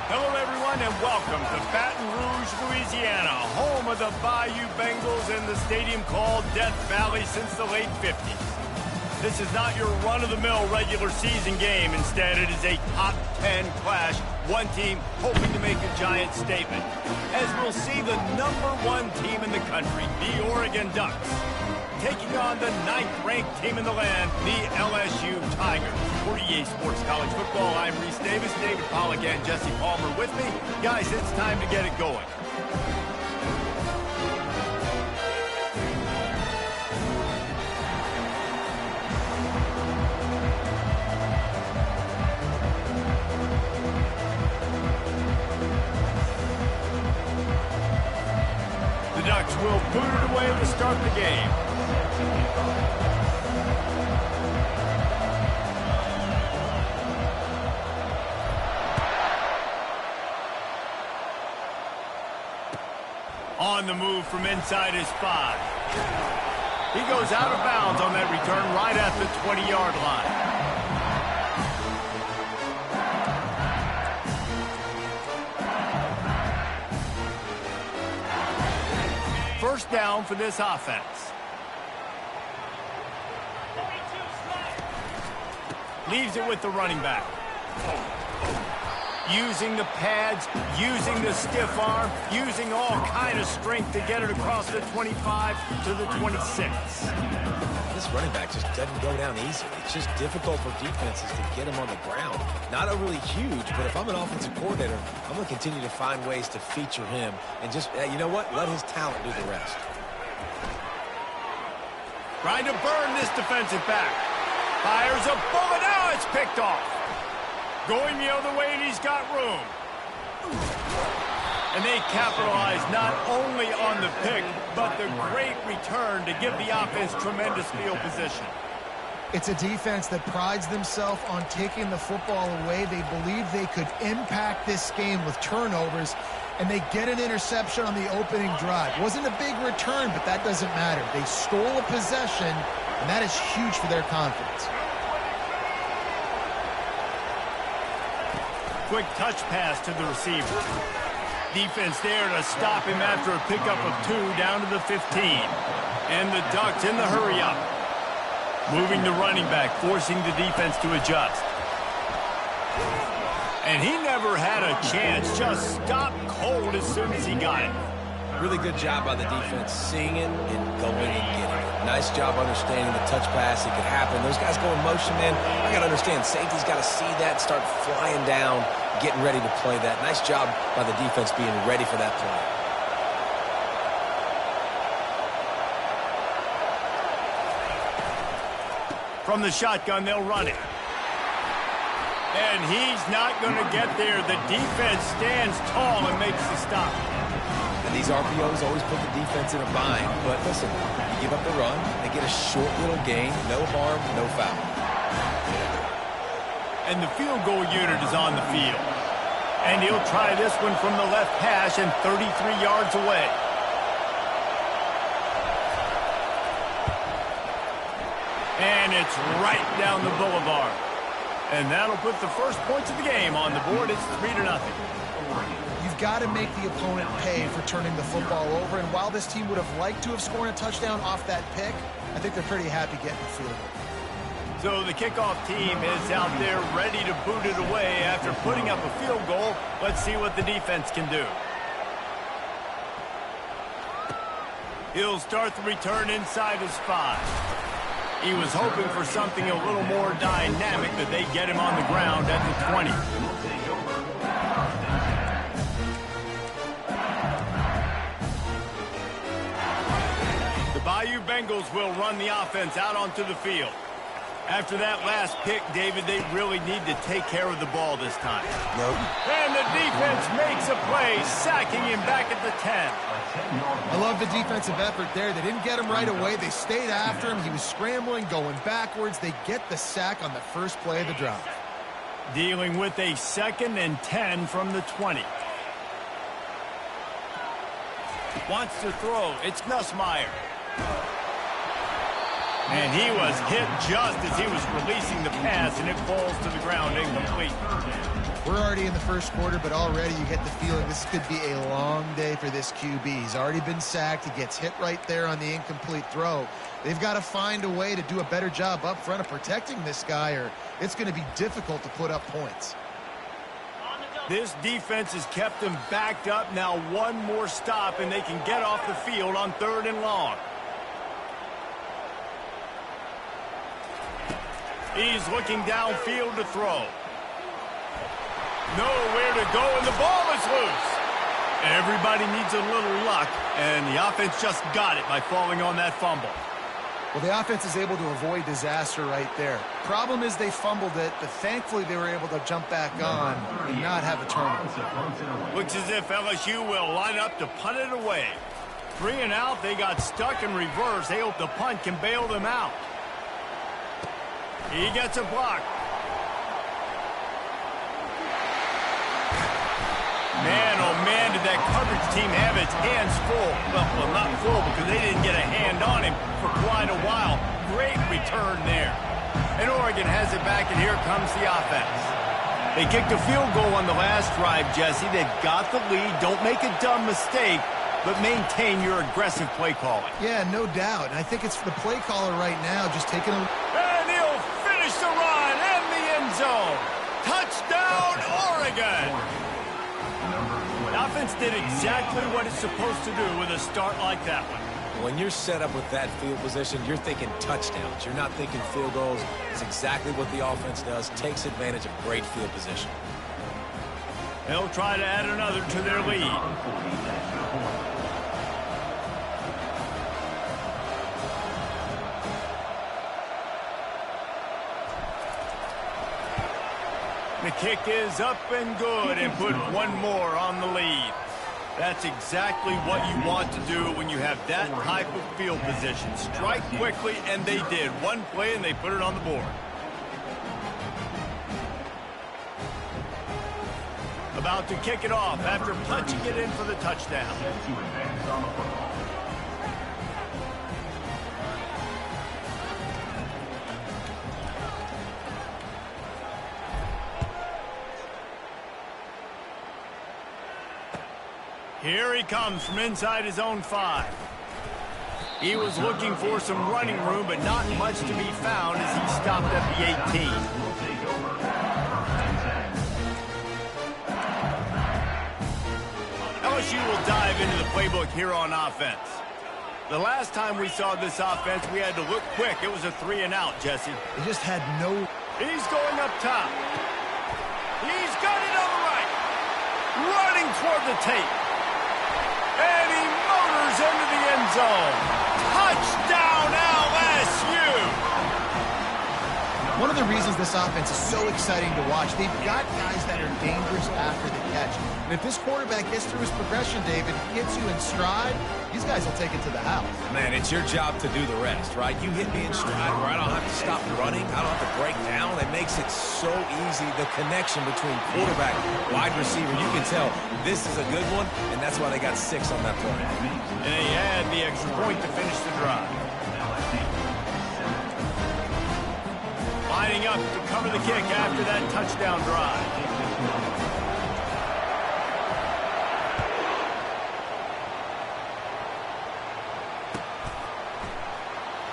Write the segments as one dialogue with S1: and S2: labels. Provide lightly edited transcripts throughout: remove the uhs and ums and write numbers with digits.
S1: Hello, everyone, and welcome to Baton Rouge, Louisiana, home of the Bayou Bengals and the stadium called Death Valley since the late 50s. This is not your run-of-the-mill regular season game. Instead, it is a top 10 clash, one team hoping to make a giant statement. As we'll see the #1 team in the country, the Oregon Ducks, taking on the 9th-ranked team in the land, the LSU Tigers. For EA Sports College Football, I'm Reese Davis, David Pollack, and Jesse Palmer with me. Guys, it's time to get it going. The Ducks will boot it away to start the game. On the move from inside his 5. He goes out of bounds on that return right at the 20-yard line. First down for this offense. Leaves it with the running back. Using the pads, using the stiff arm, using all kind of strength to get it across the 25 to the 26.
S2: This running back just doesn't go down easily. It's just difficult for defenses to get him on the ground. Not overly huge, but if I'm an offensive coordinator, I'm going to continue to find ways to feature him and just, you know what, let his talent do the rest.
S1: Trying to burn this defensive back. Fires a bullet. Now it's picked off. Going the other way, and he's got room. And they capitalize not only on the pick, but the great return to give the offense tremendous field position.
S3: It's a defense that prides themselves on taking the football away. They believe they could impact this game with turnovers, and they get an interception on the opening drive. Wasn't a big return, but that doesn't matter. They stole a possession, and that is huge for their confidence.
S1: Quick touch pass to the receiver. Defense there to stop him after a pickup of 2 down to the 15. And the Ducks in the hurry-up. Moving the running back, forcing the defense to adjust. And he never had a chance, just stopped cold as soon as he got it.
S2: Really good job by the defense, seeing it and going and getting it. Nice job understanding the touch pass. It could happen. Those guys go in motion, man. I got to understand, safety's got to see that, start flying down, getting ready to play that. Nice job by the defense being ready for that play.
S1: From the shotgun, they'll run it. And he's not going to get there. The defense stands tall and makes the stop.
S2: And these RPOs always put the defense in a bind. But listen, you give up the run, they get a short little gain, no harm, no foul.
S1: And the field goal unit is on the field. And he'll try this one from the left hash and 33 yards away. And it's right down the boulevard. And that'll put the first points of the game on the board. It's 3-0.
S3: You've got to make the opponent pay for turning the football over. And while this team would have liked to have scored a touchdown off that pick, I think they're pretty happy getting the field goal.
S1: So the kickoff team is out there ready to boot it away after putting up a field goal. Let's see what the defense can do. He'll start the return inside his 5. He was hoping for something a little more dynamic, that they get him on the ground at the 20. The Bayou Bengals will run the offense out onto the field. After that last pick, David, they really need to take care of the ball this time.
S2: Nope.
S1: And the defense makes a play, sacking him back at the 10.
S3: I love the defensive effort there. They didn't get him right away. They stayed after him. He was scrambling, going backwards. They get the sack on the first play of the drive.
S1: Dealing with a 2nd and 10 from the 20. Wants to throw. It's Nussmeier. And he was hit just as he was releasing the pass, and it falls to the ground incomplete.
S3: We're already in the first quarter, but already you get the feeling this could be a long day for this QB. He's already been sacked. He gets hit right there on the incomplete throw. They've got to find a way to do a better job up front of protecting this guy, or it's going to be difficult to put up points.
S1: This defense has kept them backed up. Now one more stop, and they can get off the field on 3rd and long. He's looking downfield to throw. Nowhere to go, and the ball is loose. Everybody needs a little luck, and the offense just got it by falling on that fumble.
S3: Well, the offense is able to avoid disaster right there. Problem is they fumbled it, but thankfully they were able to jump back on and not have a turnover.
S1: Looks as if LSU will line up to punt it away. 3 and out, they got stuck in reverse. They hope the punt can bail them out. He gets a block. Man, oh man, did that coverage team have its hands full. Well, not full because they didn't get a hand on him for quite a while. Great return there. And Oregon has it back, and here comes the offense. They kicked a field goal on the last drive, Jesse. They've got the lead. Don't make a dumb mistake, but maintain your aggressive play calling.
S3: Yeah, no doubt. And I think it's the play caller right now just taking a...
S1: And he'll finish the run in the end zone. Touchdown, Oregon! The offense did exactly what it's supposed to do with a start like that one.
S2: When you're set up with that field position, you're thinking touchdowns. You're not thinking field goals. It's exactly what the offense does. Takes advantage of great field position.
S1: They'll try to add another to their lead. The kick is up and good, and put one more on the lead. That's exactly what you want to do when you have that type of field position. Strike quickly, and they did. One play, and they put it on the board. About to kick it off after punching it in for the touchdown. Here he comes from inside his own 5. He was looking for some running room, but not much to be found as he stopped at the 18. LSU will dive into the playbook here on offense. The last time we saw this offense, we had to look quick. It was a 3 and out, Jesse.
S3: They just had no...
S1: He's going up top. He's got it on the right. Running toward the tape. And he motors into the end zone. Touchdown, LSU!
S3: One of the reasons this offense is so exciting to watch, they've got guys that are dangerous after the catch. And if this quarterback gets through his progression, David, hits you in stride, these guys will take it to the house.
S2: Man, it's your job to do the rest, right? You hit me in stride where I don't have to stop running. I don't have to break down. It makes it so easy. The connection between quarterback, wide receiver, you can tell this is a good one, and that's why they got 6 on that play.
S1: And they had the extra point to finish the drive. Lining up to cover the kick after that touchdown drive.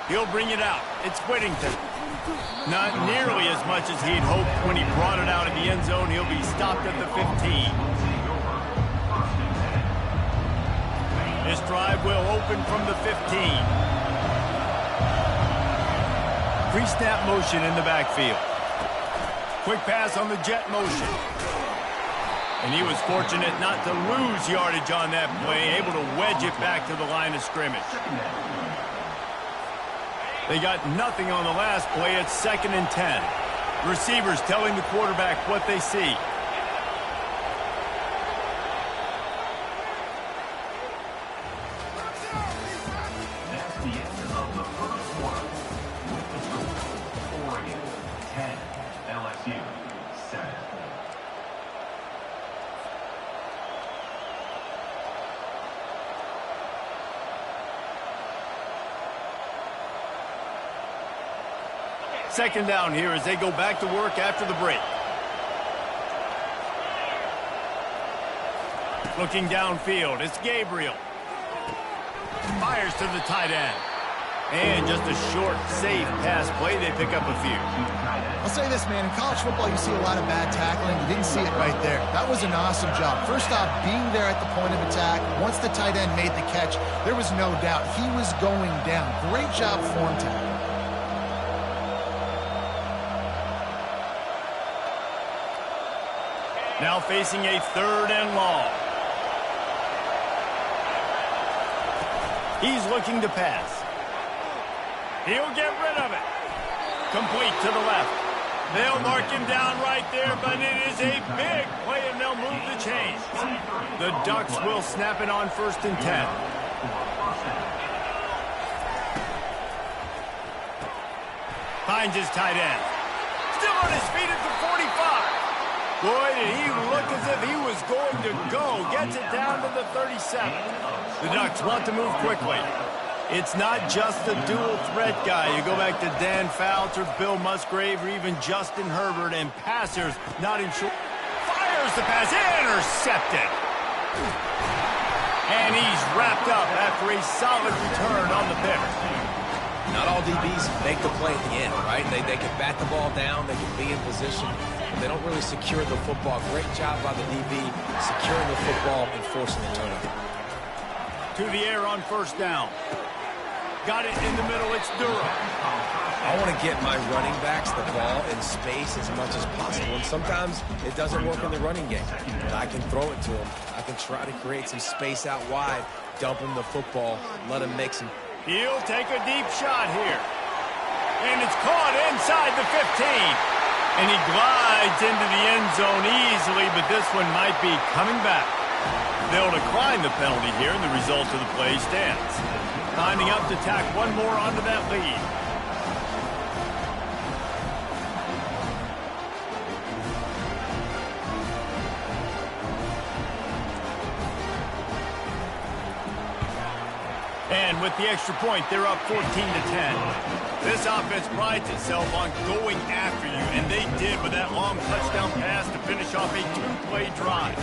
S1: He'll bring it out. It's Whittington. Not nearly as much as he'd hoped when he brought it out of the end zone. He'll be stopped at the 15. This drive will open from the 15. Pre-snap motion in the backfield. Quick pass on the jet motion. And he was fortunate not to lose yardage on that play, able to wedge it back to the line of scrimmage. They got nothing on the last play. It's 2nd and 10. Receivers telling the quarterback what they see.
S4: That's the end of the first quarter. With the score, Oregon 10, LSU 7.
S1: Second down here as they go back to work after the break. Looking downfield, it's Gabriel. Fires to the tight end. And just a short, safe pass play. They pick up a few.
S3: I'll say this, man. In college football, you see a lot of bad tackling. You didn't see it right there. That was an awesome job. First off, being there at the point of attack. Once the tight end made the catch, there was no doubt he was going down. Great job form tackle.
S1: Now facing a 3rd and long. He's looking to pass. He'll get rid of it. Complete to the left. They'll mark him down right there, but it is a big play, and they'll move the chains. The Ducks will snap it on 1st and 10. Finds his tight end. Still on his feet at the 45. Boy, did he look as if he was going to go. Gets it down to the 37. The Ducks want to move quickly. It's not just a dual threat guy. You go back to Dan Fouts or Bill Musgrave or even Justin Herbert, and passers not in short. Fires the pass. Intercepted. And he's wrapped up after a solid return on the pick.
S2: Not all DBs make the play at the end, right? They can bat the ball down, they can be in position, but they don't really secure the football. Great job by the DB securing the football and forcing the turnover.
S1: To the air on 1st down. Got it in the middle, it's Durham.
S2: I want to get my running backs the ball in space as much as possible, and sometimes it doesn't work in the running game. But I can throw it to them. I can try to create some space out wide, dump him the football, let him make some.
S1: He'll take a deep shot here. And it's caught inside the 15. And he glides into the end zone easily, but this one might be coming back. They'll decline the penalty here, and the result of the play stands. Lining up to tack one more onto that lead. And with the extra point, they're up 14 to 10. This offense prides itself on going after you, and they did with that long touchdown pass to finish off a 2-play drive.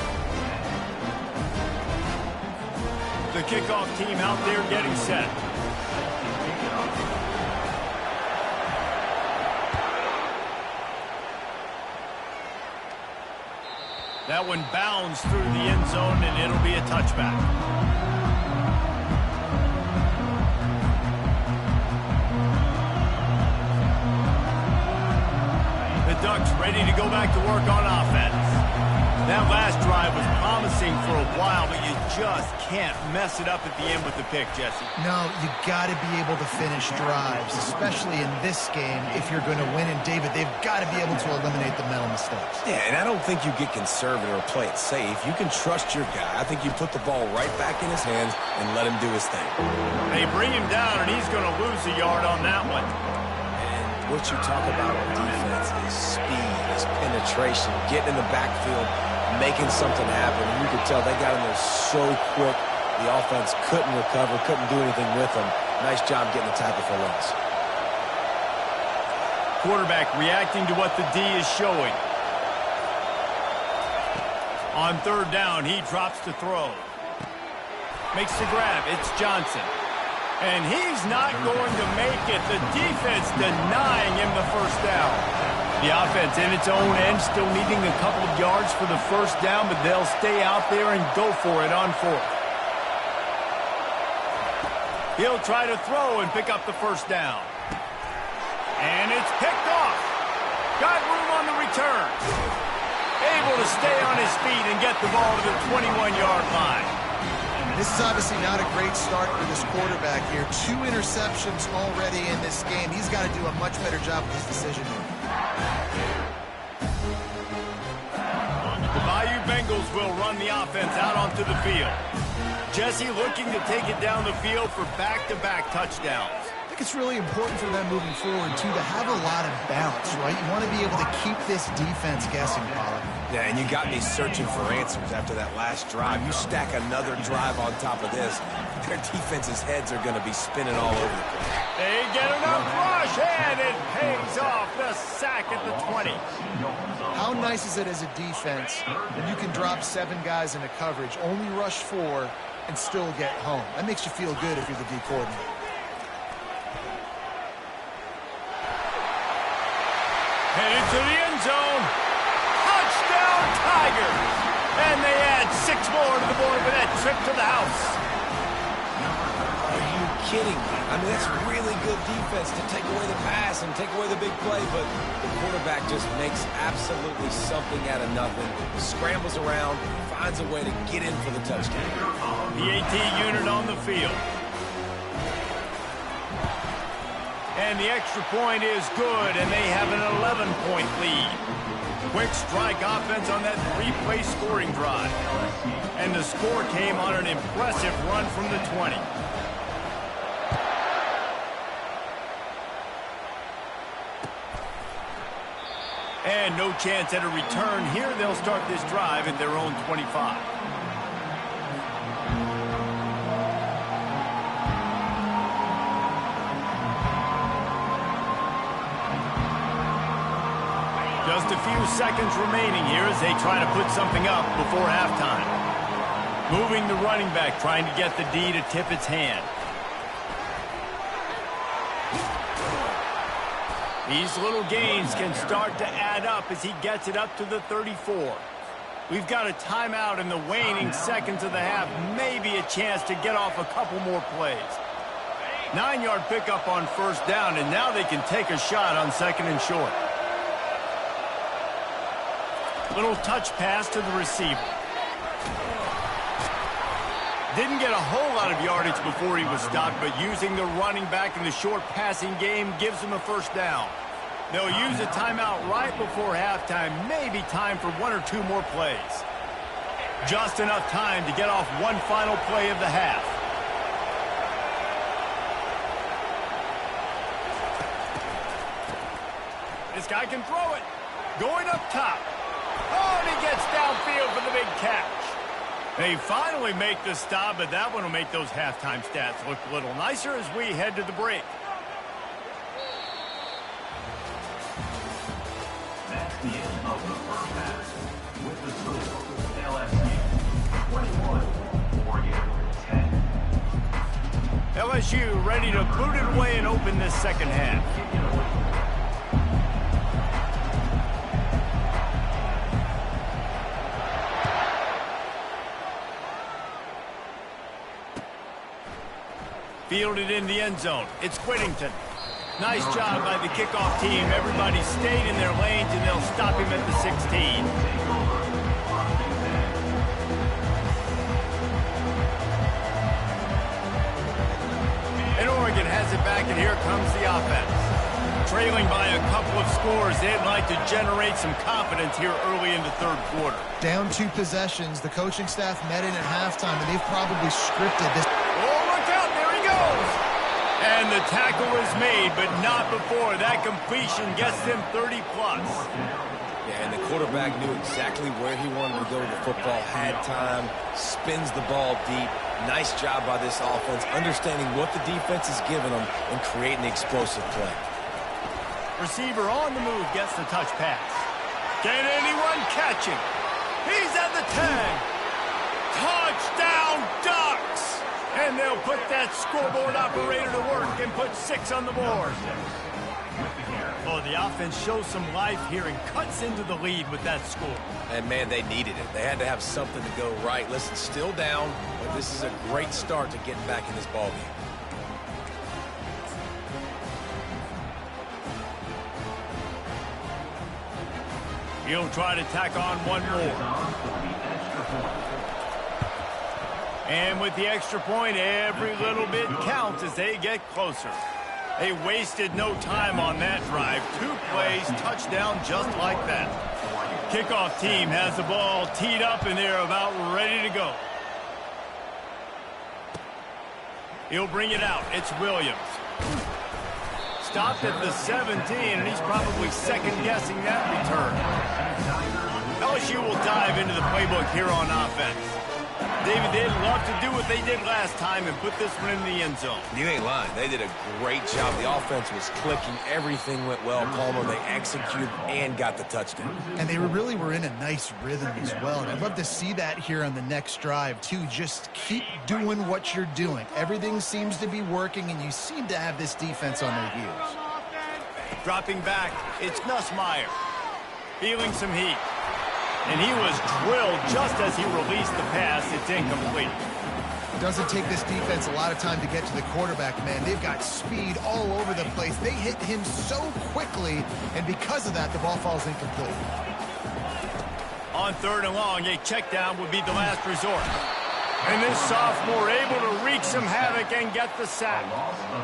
S1: The kickoff team out there getting set. That one bounds through the end zone, and it'll be a touchback. The Ducks ready to go back to work on offense. That last drive was promising for a while, but you just can't mess it up at the end with the pick, Jesse.
S3: No, you got to be able to finish drives, especially in this game if you're going to win. And, David, they've got to be able to eliminate the mental mistakes.
S2: Yeah, and I don't think you get conservative or play it safe. You can trust your guy. I think you put the ball right back in his hands and let him do his thing.
S1: They bring him down, and he's going to lose a yard on that one.
S2: And what you talk about on defense is speed, is penetration, getting in the backfield, making something happen. And you could tell they got in there so quick. The offense couldn't recover, couldn't do anything with them. Nice job getting the tackle for loss.
S1: Quarterback reacting to what the D is showing. On 3rd down, he drops to throw. Makes the grab. It's Johnson. And he's not going to make it. The defense denying him the first down. The offense in its own end still needing a couple of yards for the first down, but they'll stay out there and go for it on fourth. He'll try to throw and pick up the first down. And it's picked off. Got room on the return. Able to stay on his feet and get the ball to the 21-yard line.
S3: This is obviously not a great start for this quarterback here. 2 interceptions already in this game. He's got to do a much better job with his decision here.
S1: The Bayou Bengals will run the offense out onto the field. Jesse looking to take it down the field for back-to-back touchdowns.
S3: I think it's really important for them moving forward, too, to have a lot of bounce, right? You want to be able to keep this defense guessing, Pollard.
S2: Yeah, and you got me searching for answers after that last drive. You stack another drive on top of this, their defense's heads are going to be spinning all over the place.
S1: They get enough rush, and it pays off the sack at the 20.
S3: How nice is it as a defense when you can drop 7 guys into coverage, only rush 4, and still get home? That makes you feel good if you're the D coordinator.
S1: Headed to the end zone. Touchdown, Tigers! And they add 6 more to the board with that trip to the house.
S2: Are you kidding me? I mean, that's really good defense to take away the pass and take away the big play, but the quarterback just makes absolutely something out of nothing, scrambles around, finds a way to get in for the touchdown.
S1: The AT unit on the field. And the extra point is good, and they have an 11-point lead. Quick strike offense on that 3-play scoring drive. And the score came on an impressive run from the 20. And no chance at a return here. They'll start this drive at their own 25. Just a few seconds remaining here as they try to put something up before halftime. Moving the running back, trying to get the D to tip its hand. These little gains can start to add up as he gets it up to the 34. We've got a timeout in the waning seconds of the half. Maybe a chance to get off a couple more plays. 9-yard pickup on first down, and now they can take a shot on second and short. Little touch pass to the receiver. Didn't get a whole lot of yardage before he was stopped, but using the running back in the short passing game gives him a first down. They'll use a timeout right before halftime, maybe time for 1 or 2 more plays. Just enough time to get off one final play of the half. This guy can throw it. Going up top. Oh, and he gets downfield for the big catch. They finally make the stop, but that one will make those halftime stats look a little nicer as we head to the break.
S4: That's the end of the first half. With the score, LSU 21, Oregon 10.
S1: LSU ready to boot it away and open this second half. Fielded in the end zone. It's Whittington. Nice job by the kickoff team. Everybody stayed in their lanes, and they'll stop him at the 16. And Oregon has it back, and here comes the offense. Trailing by a couple of scores, they'd like to generate some confidence here early in the third quarter.
S3: Down 2 possessions. The coaching staff met in at halftime, and they've probably scripted this.
S1: And the tackle is made, but not before. That completion gets them 30+.
S2: Yeah, and the quarterback knew exactly where he wanted to go with the football, had time, spins the ball deep. Nice job by this offense, understanding what the defense is giving them and creating the explosive play.
S1: Receiver on the move gets the touch pass. Can anyone catch him? He's at the 10. Touchdown, Ducks! And And they'll put that scoreboard operator to work and put 6 on the board. Oh, the offense shows some life here and cuts into the lead with that score.
S2: And, man, they needed it. They had to have something to go right. Listen, still down, but this is a great start to getting back in this ballgame.
S1: He'll try to tack on one more. And with the extra point, every little bit counts as they get closer. They wasted no time on that drive. 2 plays, touchdown just like that. Kickoff team has the ball teed up and they're about ready to go. He'll bring it out. It's Williams. Stopped at the 17, and he's probably second-guessing that return. LSU will dive into the playbook here on offense. David, they'd love to do what they did last time and put this one in the end zone.
S2: You ain't lying. They did a great job. The offense was clicking. Everything went well. Palmer, they executed and got the touchdown.
S3: And they really were in a nice rhythm as well. And I'd love to see that here on the next drive, too. Just keep doing what you're doing. Everything seems to be working, and you seem to have this defense on their heels.
S1: Dropping back, it's Nussmeier. Feeling some heat. And he was drilled just as he released the pass. It's incomplete.
S3: Doesn't take this defense a lot of time to get to the quarterback, man. They've got speed all over the place. They hit him so quickly, and because of that, the ball falls incomplete.
S1: On 3rd and long, a check down would be the last resort. And this sophomore able to wreak some havoc and get the sack.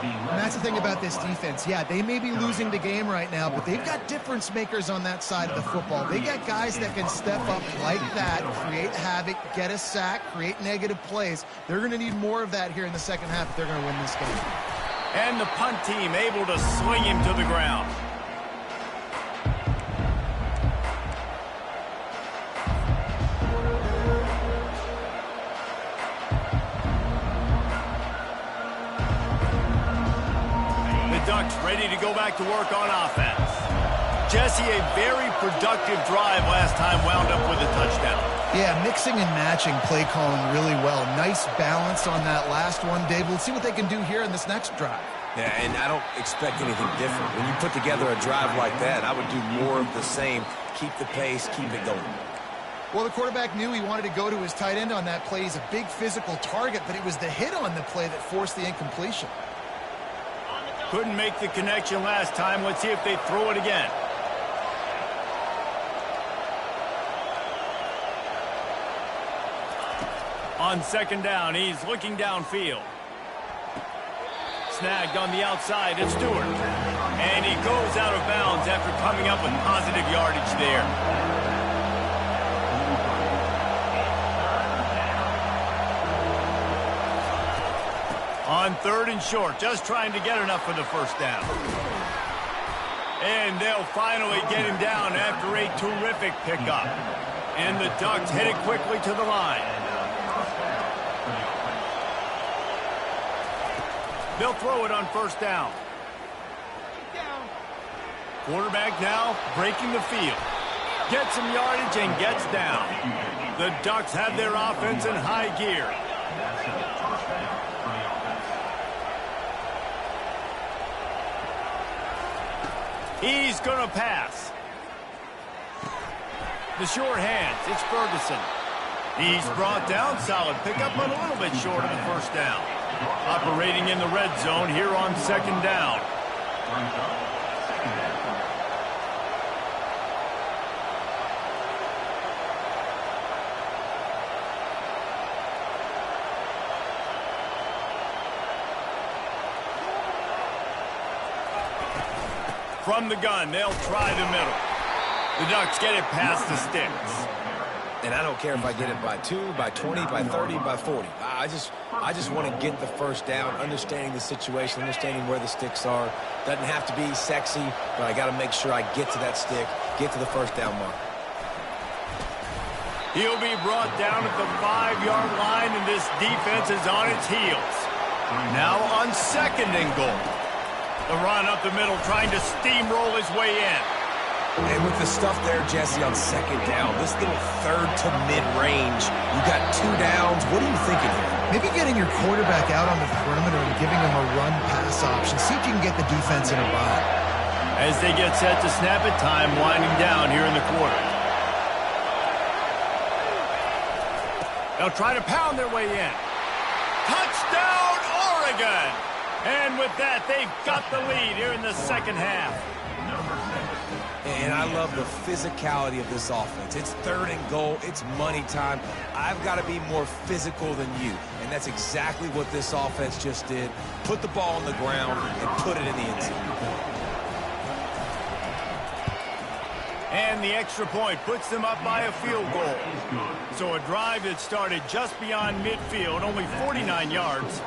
S3: And that's the thing about this defense. Yeah, they may be losing the game right now, but they've got difference makers on that side of the football. They got guys that can step up like that, create havoc, get a sack, create negative plays. They're going to need more of that here in the second half if they're going to win this game.
S1: And the punt team able to sling him to the ground. Ducks ready to go back to work on offense. Jesse, a very productive drive last time wound up with a touchdown.
S3: Yeah, mixing and matching play calling really well. Nice balance on that last one, Dave. We'll see what they can do here in this next drive.
S2: Yeah, and I don't expect anything different. When you put together a drive like that, I would do more of the same. Keep the pace, keep it going.
S3: Well, the quarterback knew he wanted to go to his tight end on that play. He's a big physical target, but it was the hit on the play that forced the incompletion.
S1: Couldn't make the connection last time. Let's see if they throw it again. On 2nd down, he's looking downfield. Snagged on the outside, it's Stewart. And he goes out of bounds after coming up with positive yardage there. On 3rd and short, just trying to get enough for the first down. And they'll finally get him down after a terrific pickup. And the Ducks headed quickly to the line. They'll throw it on 1st down. Quarterback now breaking the field. Gets some yardage and gets down. The Ducks have their offense in high gear. He's going to pass. The short hands, it's Ferguson. He's brought down, solid pickup, but a little bit short of the first down. Operating in the red zone here on 2nd down. From the gun, they'll try the middle. The Ducks get it past the sticks.
S2: And I don't care if I get it by 2, by 20, by 30, by 40. I just want to get the first down, understanding the situation, understanding where the sticks are. Doesn't have to be sexy, but I got to make sure I get to that stick, get to the first down mark.
S1: He'll be brought down at the 5-yard line, and this defense is on its heels. Now on 2nd and goal. The run up the middle, trying to steamroll his way in.
S2: And with the stuff there, Jesse, on second down, this little third to mid-range, you got 2 downs. What are you thinking here?
S3: Maybe getting your quarterback out on the perimeter and giving him a run-pass option. See if you can get the defense in a bind.
S1: As they get set to snap it, time winding down here in the quarter. They'll try to pound their way in. Touchdown, Oregon! And with that, they've got the lead here in the second half.
S2: And I love the physicality of this offense. It's 3rd and goal. It's money time. I've got to be more physical than you. And that's exactly what this offense just did. Put the ball on the ground and put it in the end zone.
S1: And the extra point puts them up by a field goal. So a drive that started just beyond midfield, only 49 yards,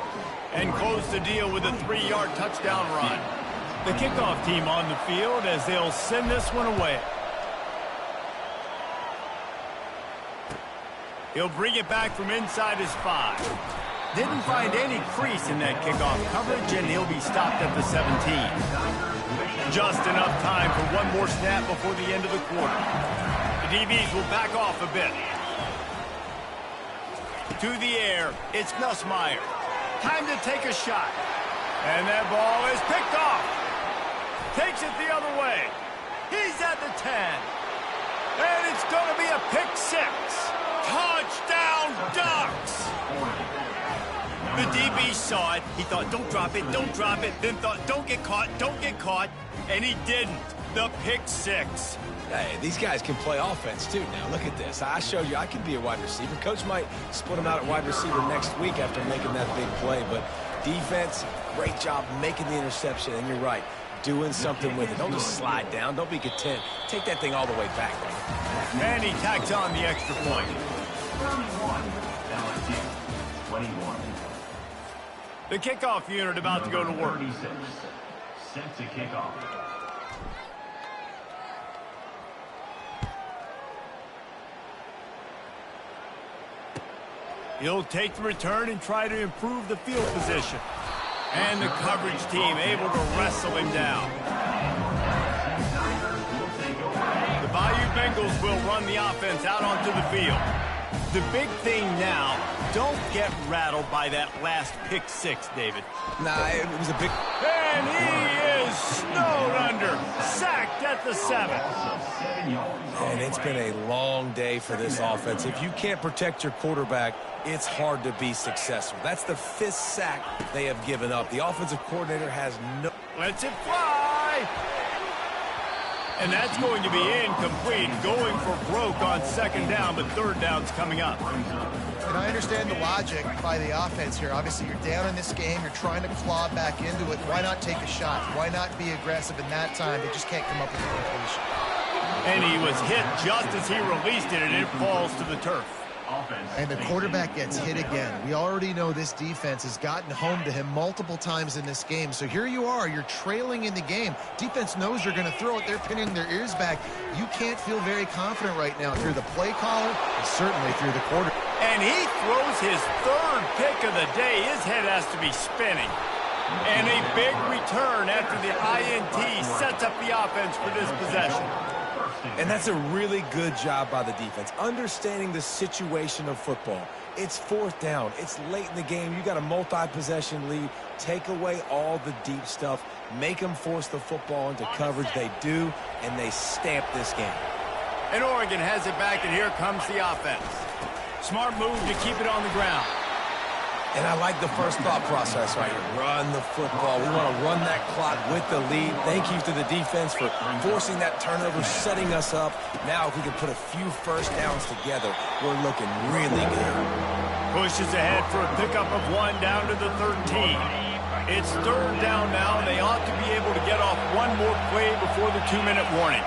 S1: and closed the deal with a 3-yard touchdown run. The kickoff team on the field as they'll send this one away. He'll bring it back from inside his 5. Didn't find any crease in that kickoff coverage, and he'll be stopped at the 17. Just enough time for one more snap before the end of the quarter. The DBs will back off a bit. To the air, it's Nussmeier. Time to take a shot. And that ball is picked off. Takes it the other way. He's at the 10. And it's going to be a pick 6. Touchdown, Ducks! The DB saw it. He thought, don't drop it, don't drop it. Then thought, don't get caught, don't get caught. And he didn't. The pick 6.
S2: Hey, these guys can play offense, too. Now, look at this. I showed you I can be a wide receiver. Coach might split him out at wide receiver next week after making that big play. But defense, great job making the interception. And you're right, doing something with it. Don't just slide down. Don't be content. Take that thing all the way back, man.
S1: And he tacks on the extra point.
S4: 31, LSU, 21.
S1: The kickoff unit about to go to work.
S4: 36, set to kick off.
S1: He'll take the return and try to improve the field position. And the coverage team able to wrestle him down. The Bayou Bengals will run the offense out onto the field. The big thing now, don't get rattled by that last pick 6, David.
S2: Nah, it was a big...
S1: And he is snowed under, sacked at the 7.
S2: And it's been a long day for this offense. If you can't protect your quarterback, it's hard to be successful. That's the 5th sack they have given up. The offensive coordinator has no...
S1: Lets it fly. And that's going to be incomplete, going for broke on second down, but third down's coming up.
S3: And I understand the logic by the offense here. Obviously, you're down in this game. You're trying to claw back into it. Why not take a shot? Why not be aggressive in that time? They just can't come up with a completion.
S1: And he was hit just as he released it, and it falls to the turf.
S3: And the quarterback gets hit again. We already know this defense has gotten home to him multiple times in this game. So here you are. You're trailing in the game. Defense knows you're going to throw it. They're pinning their ears back. You can't feel very confident right now through the play caller and certainly through the quarter.
S1: And he throws his 3rd pick of the day. His head has to be spinning. And a big return after the INT sets up the offense for this possession.
S2: And that's a really good job by the defense, understanding the situation of football. It's 4th down. It's late in the game. You got a multi-possession lead. Take away all the deep stuff. Make them force the football into coverage. They do, and they stamp this game.
S1: And Oregon has it back, and here comes the offense. Smart move to keep it on the ground.
S2: And I like the first thought process right here. Run the football. We want to run that clock with the lead. Thank you to the defense for forcing that turnover, setting us up. Now if we can put a few first downs together, we're looking really good.
S1: Pushes ahead for a pickup of 1 down to the 13. It's 3rd down now. They ought to be able to get off one more play before the 2-minute warning.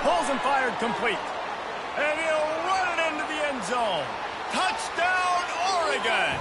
S1: Pulls and fired complete. And he'll run it into the end zone. Touchdown, Oregon!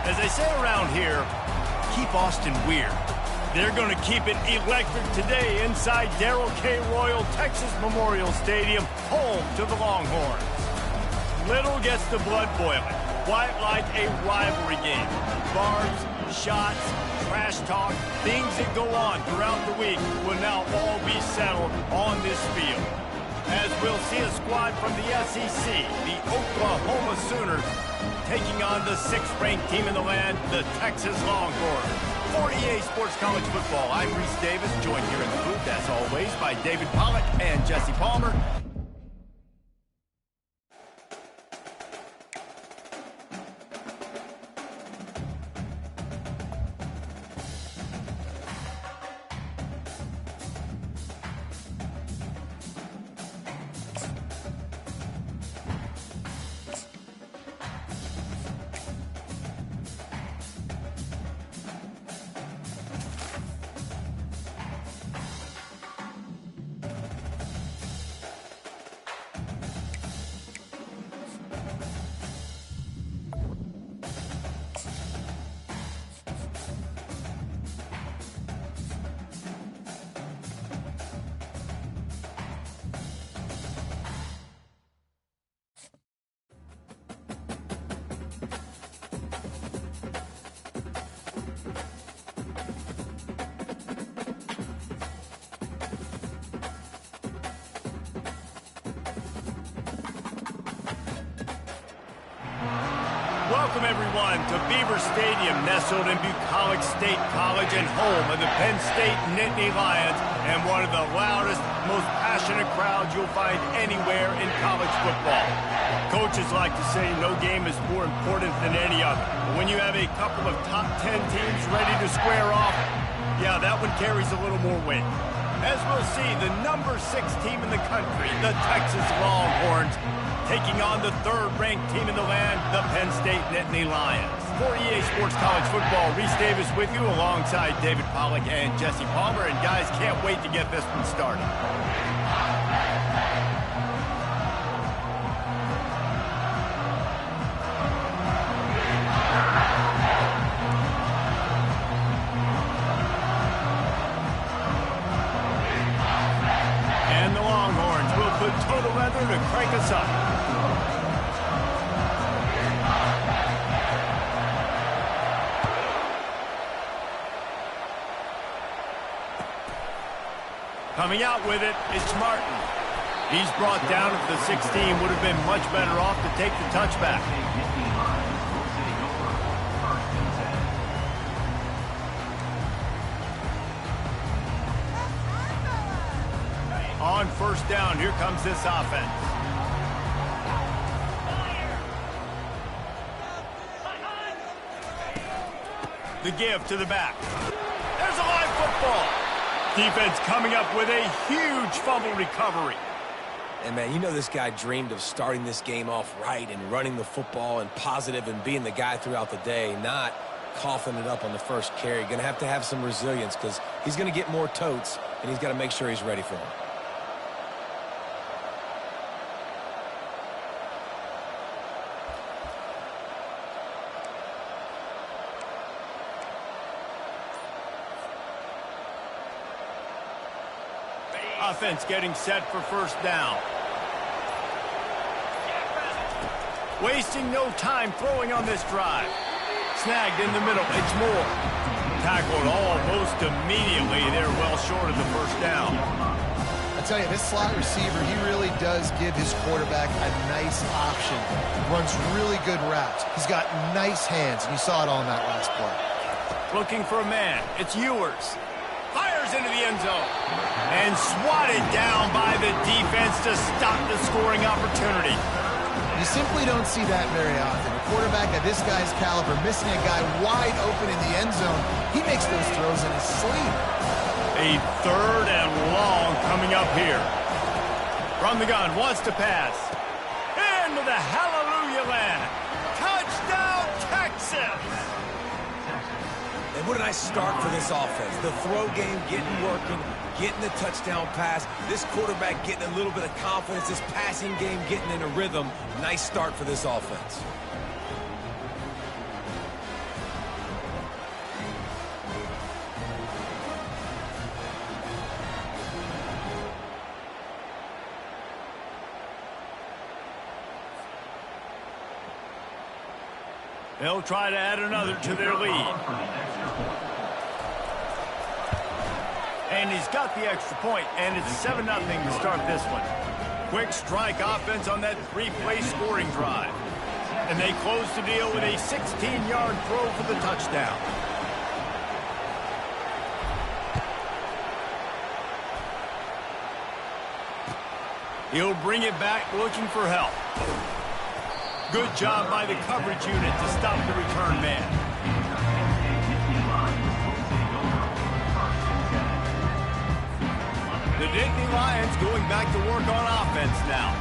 S1: As they say around here, keep Austin weird. They're going to keep it electric today inside Darrell K. Royal Texas Memorial Stadium, home to the Longhorns. Little gets the blood boiling, quite like a rivalry game. Barbs, shots, trash talk, things that go on throughout the week will now all be settled on this field. As we'll see a squad from the SEC, the Oklahoma Sooners, taking on the 6th-ranked team in the land, the Texas Longhorns. For EA Sports College Football, I'm Reese Davis, joined here in the booth, as always, by David Pollack and Jesse Palmer. Welcome, everyone, to Beaver Stadium, nestled in Bucolic State College and home of the Penn State Nittany Lions, and one of the loudest, most passionate crowds you'll find anywhere in college football. Coaches like to say no game is more important than any other. But when you have a couple of top 10 teams ready to square off, yeah, that one carries a little more weight. As we'll see, the number 6 team in the country, the Texas Longhorns, taking on the 3rd-ranked team in the land, the Penn State Nittany Lions. For EA Sports College Football, Reese Davis with you alongside David Pollack and Jesse Palmer. And guys, can't wait to get this one started. And the Longhorns will put total leather to crank us up. Coming out with it, it's Martin. He's brought down at the 16, would have been much better off to take the touchback. On first down, here comes this offense. The give to the back. There's a live football. Defense coming up with a huge fumble recovery.
S2: And, man, you know this guy dreamed of starting this game off right and running the football and positive and being the guy throughout the day, not coughing it up on the first carry. Going to have some resilience because he's going to get more totes, and he's got to make sure he's ready for them.
S1: Offense getting set for first down. Wasting no time throwing on this drive. Snagged in the middle. It's Moore. Tackled almost immediately. They're well short of the first down.
S3: I tell you, this slot receiver, he really does give his quarterback a nice option. Runs really good routes. He's got nice hands, and you saw it all in that last play.
S1: Looking for a man. It's Ewers. Fires into the end zone. And swatted down by the defense to stop the scoring opportunity.
S3: You simply don't see that very often. A quarterback of this guy's caliber missing a guy wide open in the end zone. He makes those throws in his sleep.
S1: A 3rd and long coming up here. From the gun, wants to pass. Into the hallelujah land. Touchdown, Texas!
S2: And what a nice start for this offense. The throw game getting working, getting the touchdown pass. This quarterback getting a little bit of confidence. This passing game getting in a rhythm. Nice start for this offense.
S1: They'll try to add another to their lead. And he's got the extra point, and it's 7-0 to start this one. Quick strike offense on that 3-play scoring drive. And they close the deal with a 16-yard throw for the touchdown. He'll bring it back looking for help. Good job by the coverage unit to stop the return man. The Nittany Lions going back to work on offense now.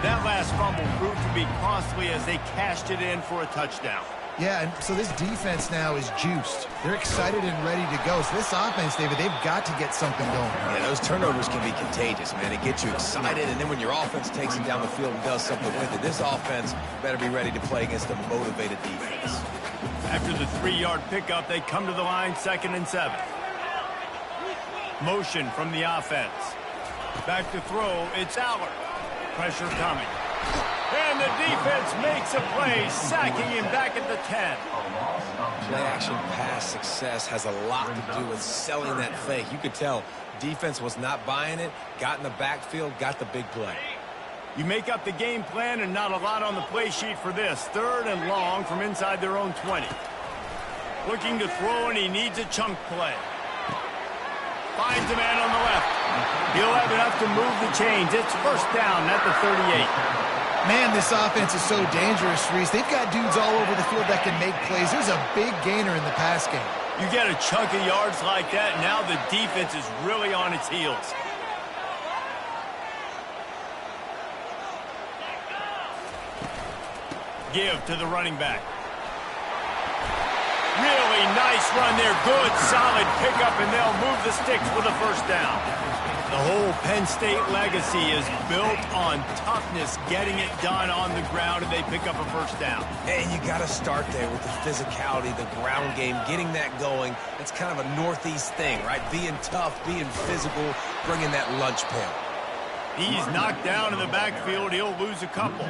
S1: That last fumble proved to be costly as they cashed it in for a touchdown.
S3: Yeah, and so this defense now is juiced. They're excited and ready to go. So this offense, David, they've got to get something going.
S2: Yeah, those turnovers can be contagious, man. It gets you excited, and then when your offense takes it down the field and does something with it, this offense better be ready to play against a motivated defense.
S1: After the 3-yard pickup, they come to the line 2nd and 7. Motion from the offense. Back to throw, it's Aller. Pressure coming. And the defense makes a play, sacking him back at the 10.
S2: Play-action pass success has a lot to do with selling that fake. You could tell defense was not buying it, got in the backfield, got the big play.
S1: You make up the game plan and not a lot on the play sheet for this. 3rd and long from inside their own 20. Looking to throw, and he needs a chunk play. Finds a man on the left. He'll have enough to move the chains. It's 1st down at the 38.
S3: Man, this offense is so dangerous, Reese. They've got dudes all over the field that can make plays. There's a big gainer in the pass game.
S1: You get a chunk of yards like that, now the defense is really on its heels. Give to the running back. Really nice run there. Good, solid pickup, and they'll move the sticks for the 1st down. The whole Penn State legacy is built on toughness, getting it done on the ground, and they pick up a 1st down.
S2: And you got to start there with the physicality, the ground game, getting that going. It's kind of a Northeast thing, right? Being tough, being physical, bringing that lunch pail.
S1: He's knocked down in the backfield. He'll lose a couple.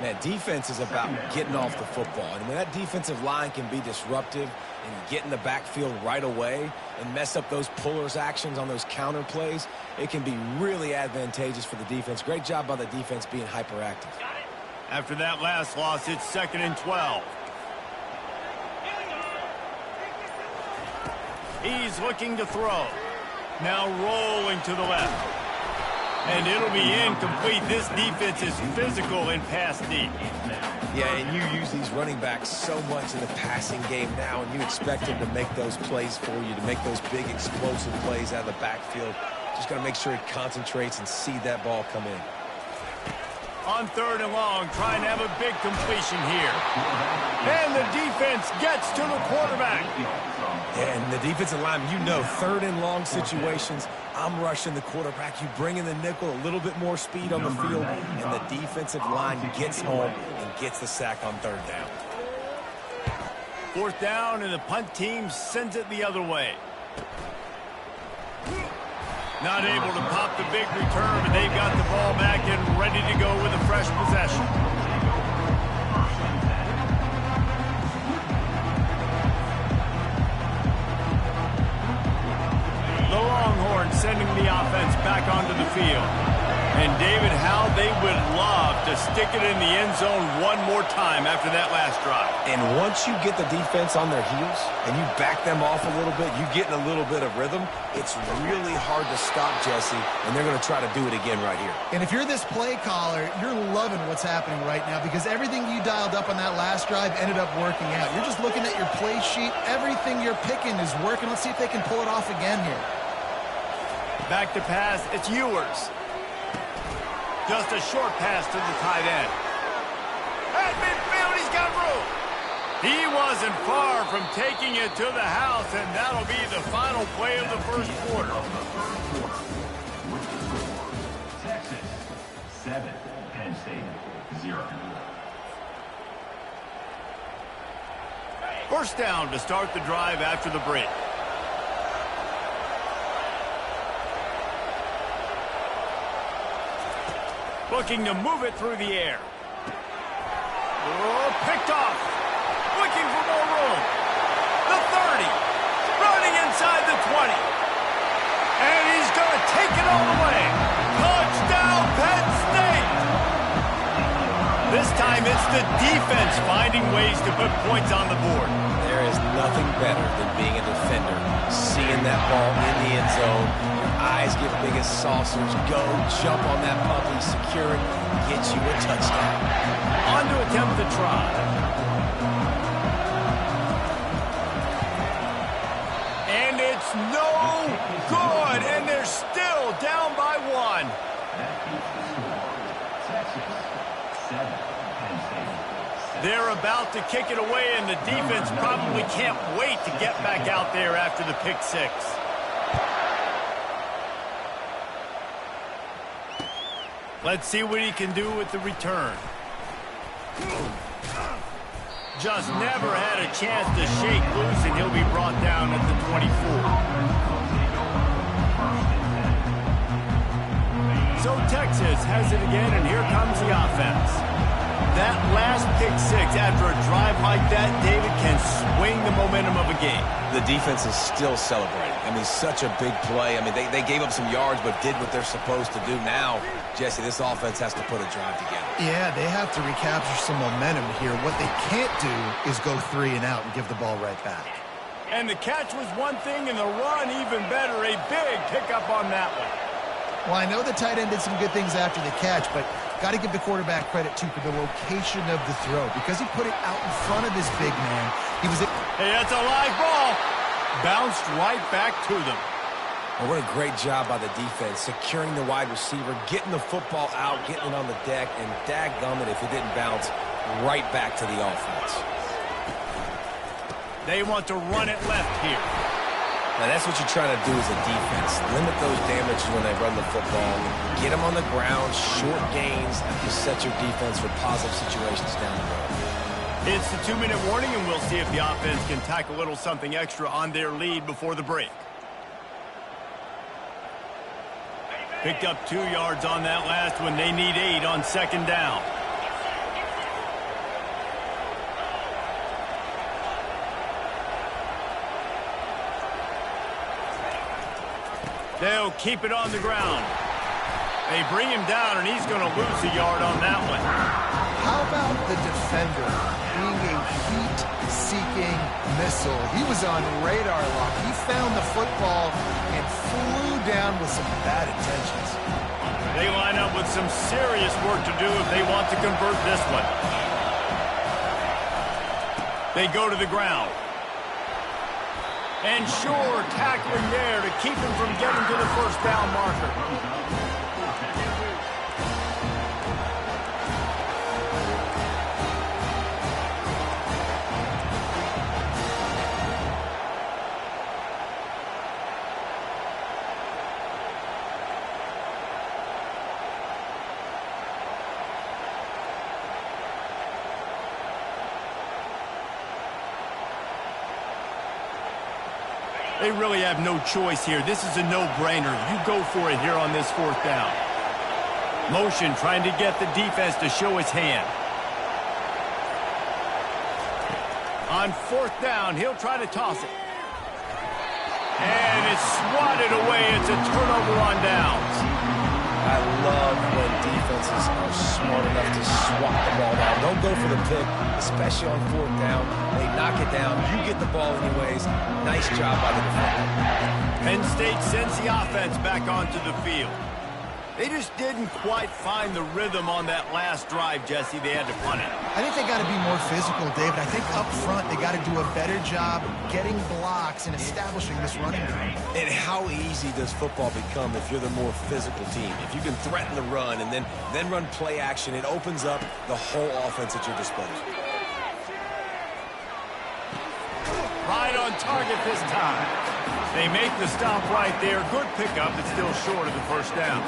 S2: Man, defense is about getting off the football. And when that defensive line can be disruptive and get in the backfield right away and mess up those pullers actions on those counter plays, it can be really advantageous for the defense. Great job by the defense being hyperactive.
S1: After that last loss, it's 2nd and 12. He's looking to throw. Now rolling to the left. And it'll be incomplete. This defense is physical in pass deep.
S2: Yeah, and you use these running backs so much in the passing game now, and you expect them to make those plays for you, to make those big explosive plays out of the backfield. Just got to make sure he concentrates and see that ball come in.
S1: On 3rd and long, trying to have a big completion here. And the defense gets to the quarterback.
S2: Yeah, and the defensive lineman, you know, 3rd and long situations, I'm rushing the quarterback. You bring in the nickel, a little bit more speed on the field, and the defensive line gets home and gets the sack on 3rd down.
S1: 4th down, and the punt team sends it the other way. Not able to pop the big return, but they've got the ball back and ready to go with a fresh possession. The Longhorns sending the offense back onto the field. And David, how they would love to stick it in the end zone one more time after that last drive.
S2: And once you get the defense on their heels and you back them off a little bit, you get in a little bit of rhythm, it's really hard to stop, Jesse, and they're going to try to do it again right here.
S3: And if you're this play caller, you're loving what's happening right now because everything you dialed up on that last drive ended up working out. You're just looking at your play sheet. Everything you're picking is working. Let's see if they can pull it off again here.
S1: Back to pass, it's Ewers. Just a short pass to the tight end. At midfield, he's got room. He wasn't far from taking it to the house, and that'll be the final play of the 1st quarter.
S4: Texas 7, Penn State 0.
S1: 1st down to start the drive after the break. Looking to move it through the air. Oh, picked off. more room. The 30. Running inside the 20. And he's going to take it all the way. Touchdown, Penn State. This time it's the defense finding ways to put points on the board.
S2: There is nothing better than being a defender, seeing that ball in the end zone, your eyes get big as saucers, go, jump on that puppy, secure it, get you a touchdown.
S1: On to attempt the try. And it's no good, and they're still down by 1.
S4: That keeps the score. Texas 7, Penn State 7.
S1: They're about to kick it away, and the defense probably can't wait to get back out there after the pick 6. Let's see what he can do with the return. Just never had a chance to shake loose, and he'll be brought down at the 24. So Texas has it again, and here comes the offense. That last pick 6 after a drive like that, David, can swing the momentum of a game.
S2: The defense is still celebrating. I mean, such a big play. I mean, they gave up some yards but did what they're supposed to do. Now, Jesse, this offense has to put a drive together.
S3: Yeah, they have to recapture some momentum here. What they can't do is go 3 and out and give the ball right back.
S1: And the catch was one thing, and the run even better. A big pickup on that one.
S3: Well, I know the tight end did some good things after the catch, but got to give the quarterback credit, too, for the location of the throw. Because he put it out in front of his big man, he was...
S1: Hey, that's a live ball. Bounced right back to them.
S2: Well, what a great job by the defense, securing the wide receiver, getting the football out, getting it on the deck, and dadgummit if it didn't bounce, right back to the offense.
S1: They want to run it left here.
S2: Now, that's what you're trying to do as a defense. Limit those damages when they run the football. Get them on the ground, short gains to set your defense for positive situations down the road.
S1: It's the 2-minute warning, and we'll see if the offense can tack a little something extra on their lead before the break. Picked up 2 yards on that last one. They need 8 on 2nd down. They'll keep it on the ground. They bring him down, and he's going to lose a yard on that one.
S3: How about the defender being a heat-seeking missile? He was on radar lock. He found the football and flew down with some bad intentions.
S1: They line up with some serious work to do if they want to convert this one. They go to the ground. And sure, tackling there to keep him from getting to the 1st down marker. They really have no choice here. This is a no-brainer. You go for it here on this 4th down. Motion trying to get the defense to show his hand. On 4th down, he'll try to toss it. And it's swatted away. It's a turnover on downs.
S2: I love when defenses are smart enough to swat the ball down. Don't go for the pick, especially on 4th down. They knock it down. You get the ball anyways. Nice job by the defender.
S1: Penn State sends the offense back onto the field. They just didn't quite find the rhythm on that last drive, Jesse. They had to punt it.
S3: I think they got to be more physical, David. I think up front they got to do a better job getting blocks and establishing this running game.
S2: And how easy does football become if you're the more physical team? If you can threaten the run and then run play action, it opens up the whole offense at your disposal.
S1: Right on target this time. They make the stop right there. Good pickup, but still short of the 1st down.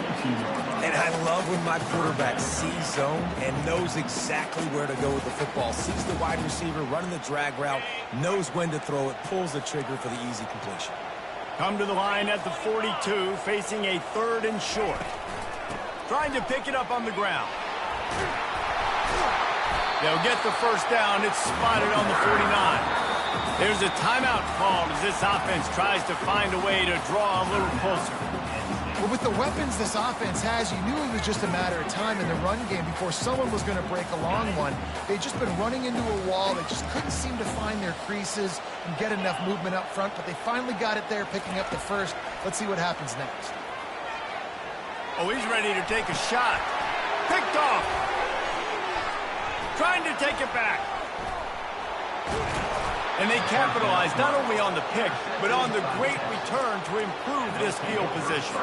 S2: And I love when my quarterback sees zone and knows exactly where to go with the football. Sees the wide receiver running the drag route, knows when to throw it, pulls the trigger for the easy completion.
S1: Come to the line at the 42, facing a 3rd and short. Trying to pick it up on the ground. They'll get the 1st down. It's spotted on the 49. There's a timeout called as this offense tries to find a way to draw a little closer.
S3: Well, with the weapons this offense has, you knew it was just a matter of time in the run game before someone was going to break a long one. They'd just been running into a wall. They just couldn't seem to find their creases and get enough movement up front, but they finally got it there, picking up the first. Let's see what happens next.
S1: Oh, he's ready to take a shot. Picked off. Trying to take it back. And they capitalized not only on the pick, but on the great return to improve this field position.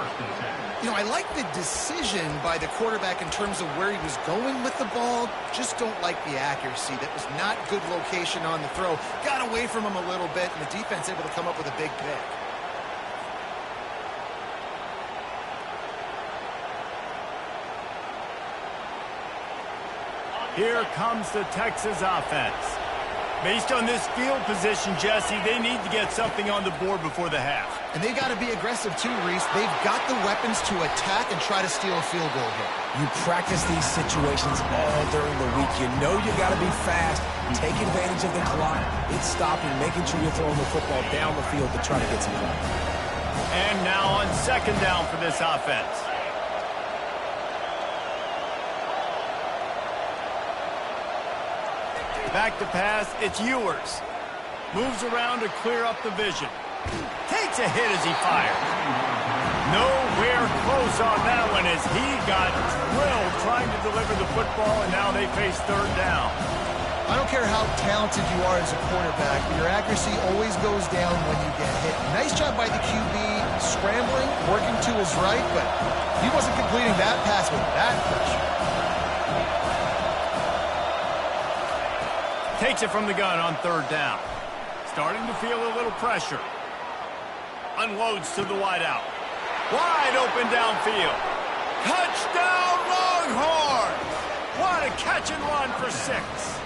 S5: You know, I like the decision by the quarterback in terms of where he was going with the ball. Just don't like the accuracy. That was not good location on the throw. Got away from him a little bit, and the defense able to come up with a big pick.
S1: Here comes the Texas offense. Based on this field position, Jesse, they need to get something on the board before the half.
S3: And they got to be aggressive too, Reese. They've got the weapons to attack and try to steal a field goal here.
S2: You practice these situations all during the week. You know you got to be fast, take advantage of the clock. It's stopping, making sure you're throwing the football down the field to try to get some points.
S1: And now on second down for this offense. Back to pass, it's Ewers. Moves around to clear up the vision. Takes a hit as he fires. Nowhere close on that one as he got drilled trying to deliver the football, and now they face third down.
S3: I don't care how talented you are as a quarterback, but your accuracy always goes down when you get hit. Nice job by the QB scrambling, working to his right, but he wasn't completing that pass with that pressure.
S1: Takes it from the gun on third down. Starting to feel a little pressure. Unloads to the wideout. Wide open downfield. Touchdown Longhorns! What a catch and run for 6.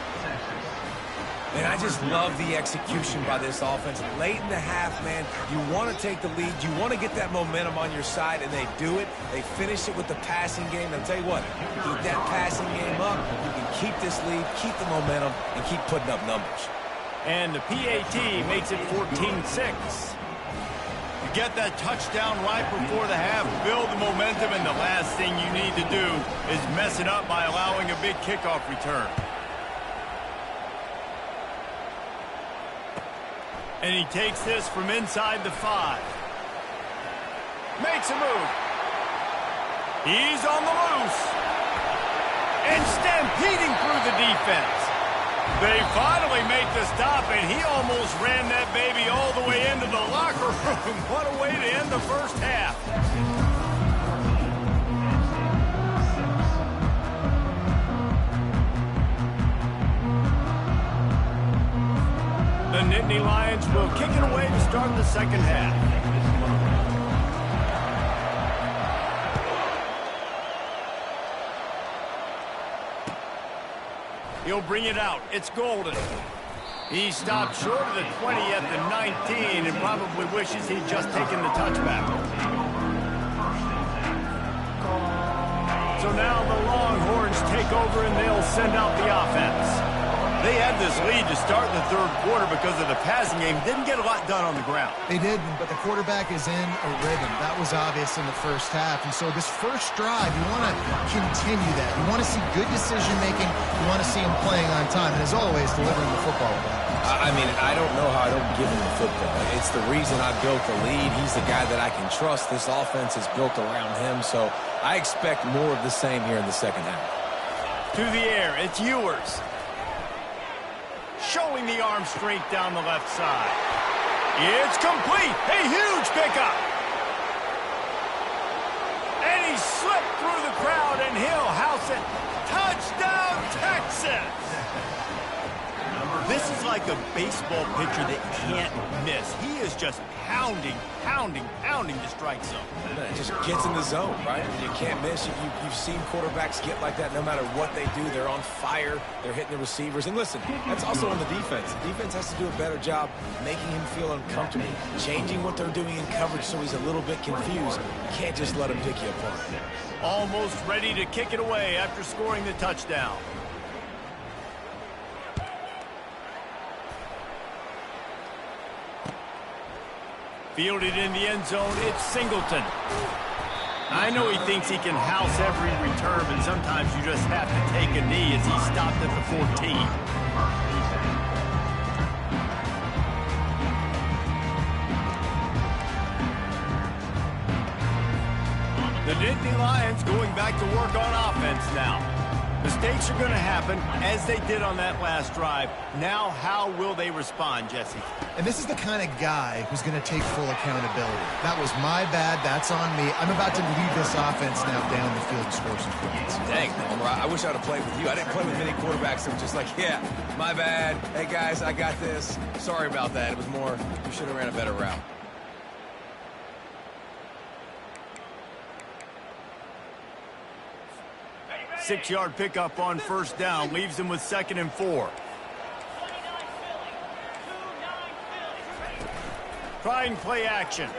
S2: Man, I just love the execution by this offense. Late in the half, man, you want to take the lead. You want to get that momentum on your side, and they do it. They finish it with the passing game. I'll tell you what, keep that passing game up. You can keep this lead, keep the momentum, and keep putting up numbers.
S1: And the PAT makes it 14-6. You get that touchdown right before the half, build the momentum, and the last thing you need to do is mess it up by allowing a big kickoff return. And he takes this from inside the 5. Makes a move. He's on the loose. And stampeding through the defense. They finally make the stop, and he almost ran that baby all the way into the locker room. What a way to end the first half. The Nittany Lions will kick it away to start the second half. He'll bring it out. It's Golden. He stopped short of the 20 at the 19 and probably wishes he'd just taken the touchback. So now the Longhorns take over and they'll send out the offense. They had this lead to start the third quarter because of the passing game. Didn't get a lot done on the ground.
S3: They didn't, but the quarterback is in a rhythm. That was obvious in the first half. And so this first drive, you want to continue that. You want to see good decision-making. You want to see him playing on time. And as always, delivering the football.
S2: I mean, I don't know how I don't give him the football. It's the reason I built the lead. He's the guy that I can trust. This offense is built around him. So I expect more of the same here in the second half.
S1: To the air, it's Ewers. Showing the arm strength down the left side. It's complete. A huge pickup. And he slipped through the crowd, and he'll house it. Touchdown, Texas! This is like a baseball pitcher that can't miss. He is just pounding the strike zone.
S2: It just gets in the zone, right? You can't miss. You've seen quarterbacks get like that no matter what they do. They're on fire. They're hitting the receivers. And listen, that's also on the defense. The defense has to do a better job making him feel uncomfortable, changing what they're doing in coverage so he's a little bit confused. You can't just let him pick you apart.
S1: Almost ready to kick it away after scoring the touchdown. Fielded in the end zone, it's Singleton. I know he thinks he can house every return, but sometimes you just have to take a knee as he stopped at the 14. The Nittany Lions going back to work on offense now. Mistakes are going to happen, as they did on that last drive. Now, how will they respond, Jesse?
S3: And this is the kind of guy who's going to take full accountability. That was my bad. That's on me. I'm about to lead this offense now down the field and score some points.
S2: Dang, Homer, I wish I would have played with you. I didn't play with many quarterbacks that were just like, yeah, my bad. Hey, guys, I got this. Sorry about that. It was more, you should have ran a better route.
S1: Six-yard pickup on first down leaves them with 2nd and 4. Trying play action.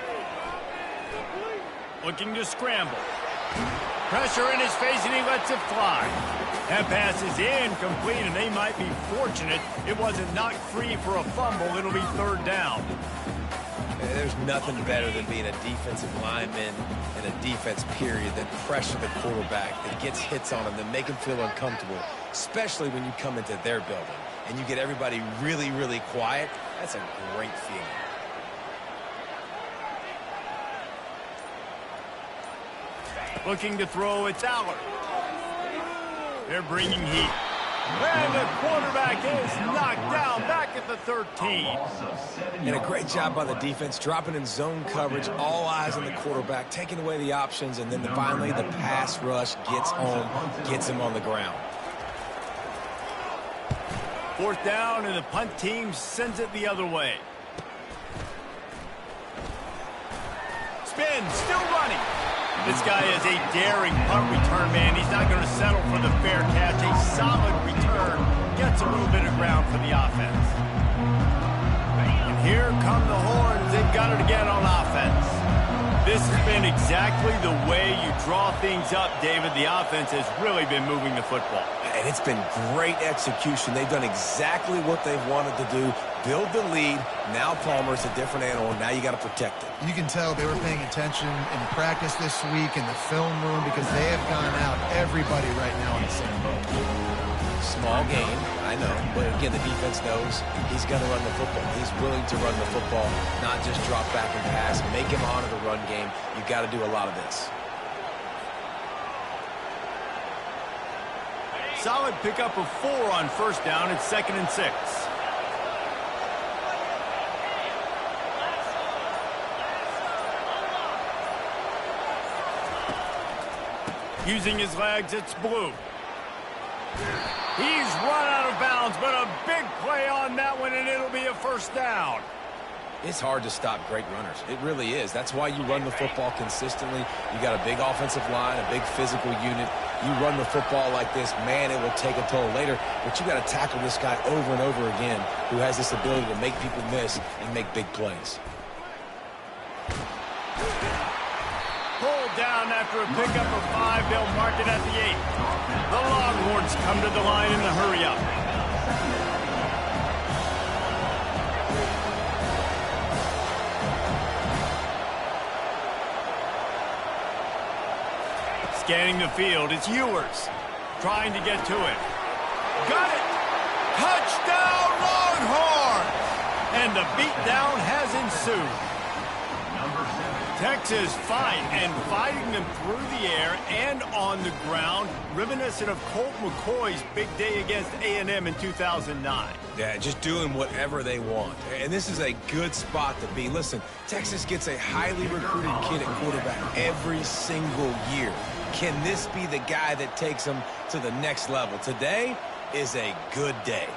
S1: Looking to scramble. Pressure in his face, and he lets it fly. That pass is incomplete, and they might be fortunate it wasn't knocked free for a fumble. It'll be 3rd down.
S2: There's nothing better than being a defensive lineman in a defense period that pressure the quarterback, that gets hits on him, that make him feel uncomfortable, especially when you come into their building and you get everybody really, really quiet. That's a great feeling.
S1: Looking to throw, it's Allard. They're bringing heat. And the quarterback is knocked down back at the 13.
S2: And a great job by the defense, dropping in zone coverage, all eyes on the quarterback, taking away the options, and then finally the pass rush gets home, gets him on the ground.
S1: 4th down, and the punt team sends it the other way. Spin, still running. This guy is a daring punt return man. He's not going to settle for the fair catch. A solid return gets a little bit of ground for the offense. And here come the horns. They've got it again on offense. This has been exactly the way you draw things up, David. The offense has really been moving the football.
S2: And it's been great execution. They've done exactly what they've wanted to do. Build the lead. Now Palmer's a different animal. Now you got to protect it.
S3: You can tell they were paying attention in practice this week in the film room because they have gone out, everybody right now in the same boat.
S2: Small game, I know. But again, the defense knows he's going to run the football. He's willing to run the football, not just drop back and pass. Make him honor the run game. You've got to do a lot of this.
S1: Solid pickup of 4 on first down. It's 2nd and 6. Using his legs, it's Blue. He's run out of bounds, but a big play on that one, and it'll be a 1st down.
S2: It's hard to stop great runners. It really is. That's why you run the football consistently. You got a big offensive line, a big physical unit. You run the football like this, man, it will take a toll later. But you got to tackle this guy over and over again who has this ability to make people miss and make big plays.
S1: Pulled down after a pickup of 5. They'll mark it at the 8. The Longhorns come to the line in the hurry-up. Scanning the field, it's Ewers. Trying to get to it. Got it! Touchdown, Longhorns! And the beatdown has ensued. Texas fighting them through the air and on the ground, reminiscent of Colt McCoy's big day against A&M in 2009.
S2: Yeah, just doing whatever they want. And this is a good spot to be. Listen, Texas gets a highly recruited kid at quarterback every single year. Can this be the guy that takes them to the next level? Today is a good day.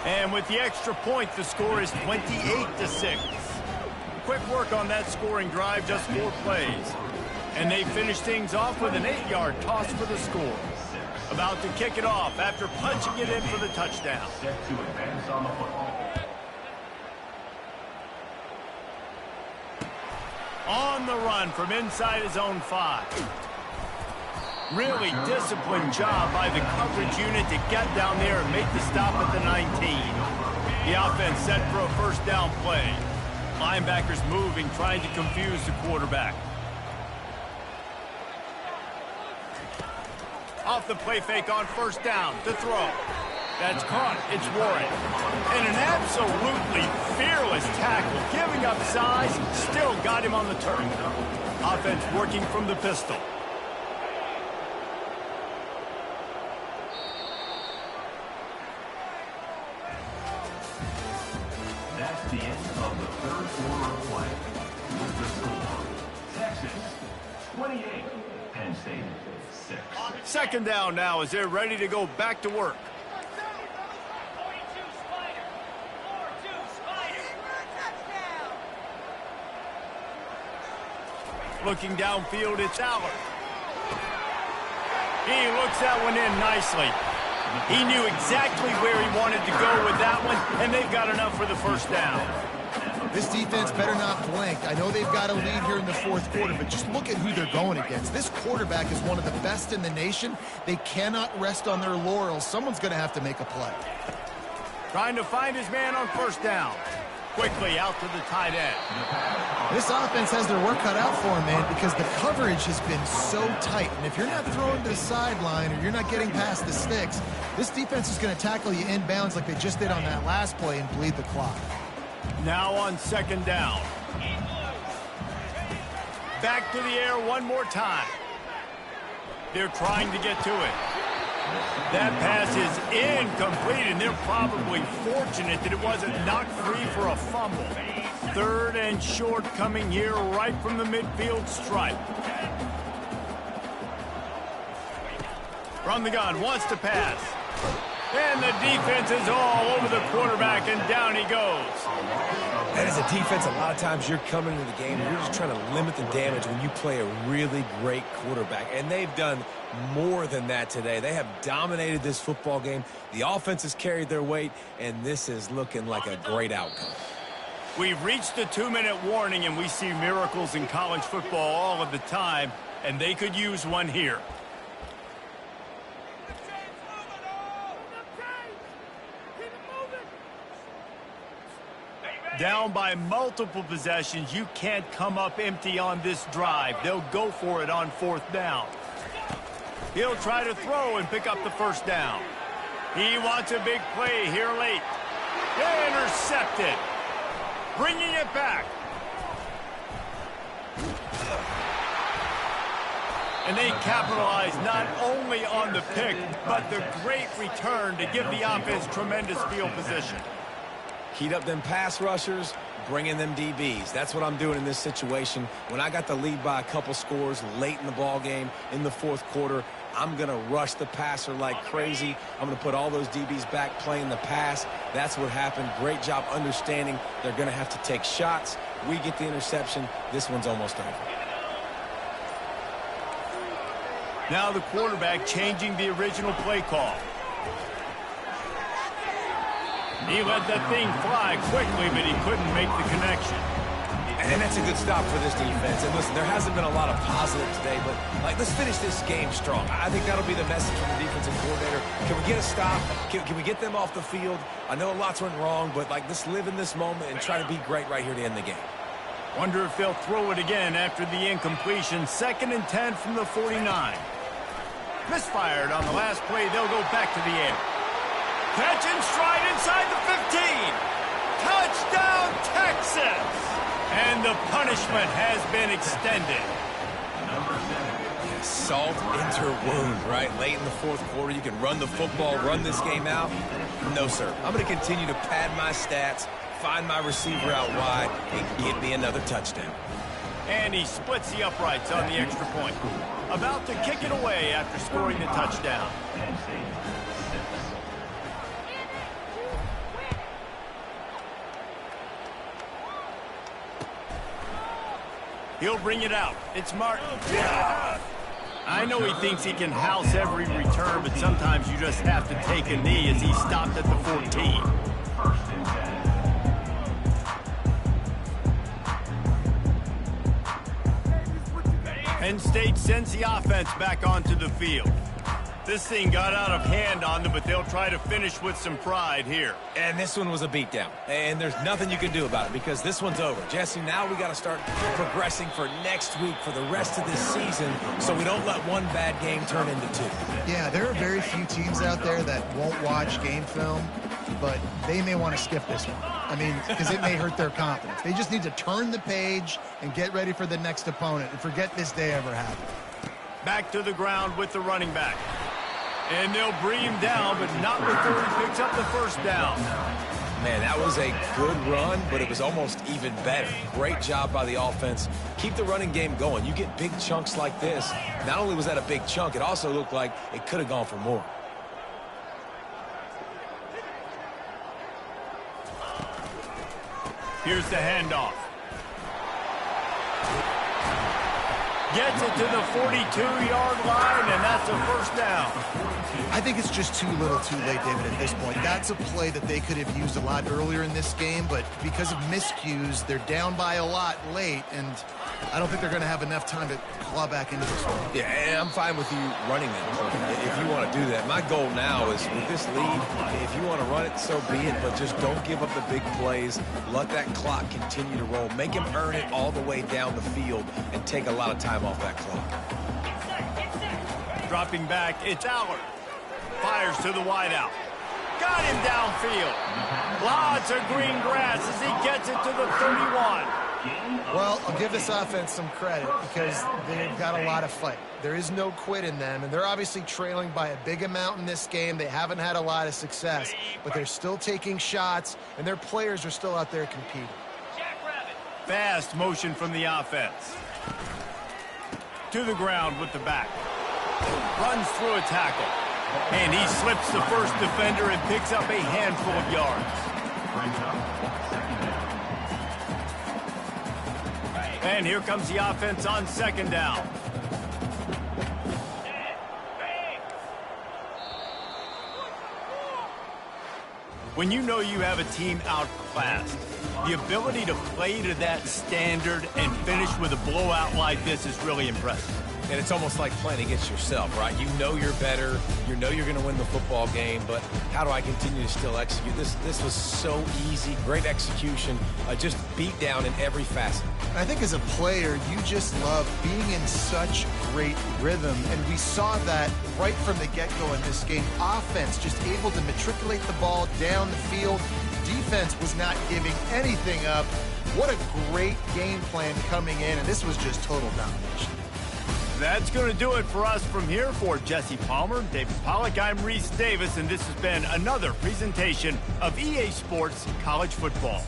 S1: And with the extra point, the score is 28-6. Quick work on that scoring drive, just 4 plays. And they finish things off with an 8-yard toss for the score. About to kick it off after punching it in for the touchdown.
S4: Set to advance on the football.
S1: On the run from inside his own 5. Really disciplined job by the coverage unit to get down there and make the stop at the 19. The offense set for a first down play. Linebackers moving, trying to confuse the quarterback. Off the play fake on first down to throw. That's caught. It's Warren. And an absolutely fearless tackle. Giving up size, still got him on the turf. Offense working from the pistol.
S4: That's the end of the third quarter of play. With the score, Texas 28, Penn State 6.
S1: Second down now as they're ready to go back to work. Looking downfield, it's Allen. He looks that one in nicely. He knew exactly where he wanted to go with that one, and they've got enough for the first down.
S3: This defense better not blink. I know they've got a lead here in the fourth quarter, but just look at who they're going against. This quarterback is one of the best in the nation. They cannot rest on their laurels. Someone's going to have to make a play.
S1: Trying to find his man on first down. Quickly out to the tight end.
S3: This offense has their work cut out for them, man, because the coverage has been so tight. And if you're not throwing to the sideline or you're not getting past the sticks, this defense is going to tackle you inbounds like they just did on that last play and bleed the clock.
S1: Now on second down. Back to the air one more time. They're trying to get to it. That pass is incomplete, and they're probably fortunate that it wasn't knocked free for a fumble. Third and short coming here right from the midfield stripe. From the gun, wants to pass. And the defense is all over the quarterback, and down he goes.
S2: And as a defense, a lot of times you're coming into the game and you're just trying to limit the damage when you play a really great quarterback. And they've done more than that today. They have dominated this football game. The offense has carried their weight, and this is looking like a great outcome.
S1: We've reached the 2-minute warning, and we see miracles in college football all of the time, and they could use one here. Down by multiple possessions, you can't come up empty on this drive. They'll go for it on fourth down. He'll try to throw and pick up the first down. He wants a big play here late. Intercepted. Bringing it back. And they capitalize not only on the pick, but the great return to give the offense tremendous field position.
S2: Heat up them pass rushers, bring in them DBs. That's what I'm doing in this situation. When I got the lead by a couple scores late in the ball game in the fourth quarter, I'm going to rush the passer like crazy. I'm going to put all those DBs back playing the pass. That's what happened. Great job understanding they're going to have to take shots. We get the interception. This one's almost over.
S1: Now the quarterback changing the original play call. He let that thing fly quickly, but he couldn't make the connection.
S2: And that's a good stop for this defense. And listen, there hasn't been a lot of positive today, but let's finish this game strong. I think that'll be the message from the defensive coordinator. Can we get a stop? Can we get them off the field? I know lots went wrong, but let's live in this moment and try to be great right here to end the game.
S1: Wonder if they'll throw it again after the incompletion. 2nd and 10 from the 49. Misfired on the last play. They'll go back to the air. Catch and stride inside the 15. Touchdown, Texas! And the punishment has been extended.
S2: Salt into wound, right? Late in the fourth quarter, you can run the football, run this game out. No, sir. I'm going to continue to pad my stats, find my receiver out wide, and get me another touchdown.
S1: And he splits the uprights on the extra point. About to kick it away after scoring the touchdown. He'll bring it out. It's Martin. Yeah. I know he thinks he can house every return, but sometimes you just have to take a knee as he stopped at the 14. Penn State sends the offense back onto the field. This thing got out of hand on them, but they'll try to finish with some pride here.
S2: And this one was a beatdown. And there's nothing you can do about it because this one's over. Jesse, now we got to start progressing for next week for the rest of this season so we don't let one bad game turn into two.
S3: Yeah, there are very few teams out there that won't watch game film, but they may want to skip this one. I mean, because it may hurt their confidence. They just need to turn the page and get ready for the next opponent and forget this day ever happened.
S1: Back to the ground with the running back. And they'll bring him down, but not before he picks up the first down.
S2: Man, that was a good run, but it was almost even better. Great job by the offense. Keep the running game going. You get big chunks like this. Not only was that a big chunk, it also looked like it could have gone for more.
S1: Here's the handoff. Gets it to the 42-yard line, and that's a first down.
S5: I think it's just too little too late, David, at this point. That's a play that they could have used a lot earlier in this game, but because of miscues, they're down by a lot late, and I don't think they're going to have enough time to claw back into this one.
S2: Yeah, and I'm fine with you running it if you want to do that. My goal now is with this lead, if you want to run it, so be it, but just don't give up the big plays. Let that clock continue to roll. Make him earn it all the way down the field and take a lot of time off that clock.
S1: Dropping back, it's Allard. Fires to the wideout. Got him downfield. Lots of green grass as he gets it to the 31.
S3: Well, I'll give this offense some credit because they've got a lot of fight. There is no quit in them, and they're obviously trailing by a big amount in this game. They haven't had a lot of success, but they're still taking shots, and their players are still out there competing.
S1: Fast motion from the offense. To the ground with the back. Runs through a tackle. And he slips the first defender and picks up a handful of yards. And here comes the offense on second down. When you know you have a team outclassed, the ability to play to that standard and finish with a blowout like this is really impressive.
S2: And it's almost like playing against yourself, right? You know you're better. You know you're going to win the football game, but how do I continue to still execute? This was so easy. Great execution. Just beat down in every facet.
S5: I think as a player, you just love being in such great rhythm, and we saw that right from the get-go in this game. Offense just able to matriculate the ball down the field. Defense was not giving anything up. What a great game plan coming in, and this was just total domination.
S1: That's going to do it for us from here. For Jesse Palmer, David Pollack, I'm Reese Davis, and this has been another presentation of EA Sports College Football.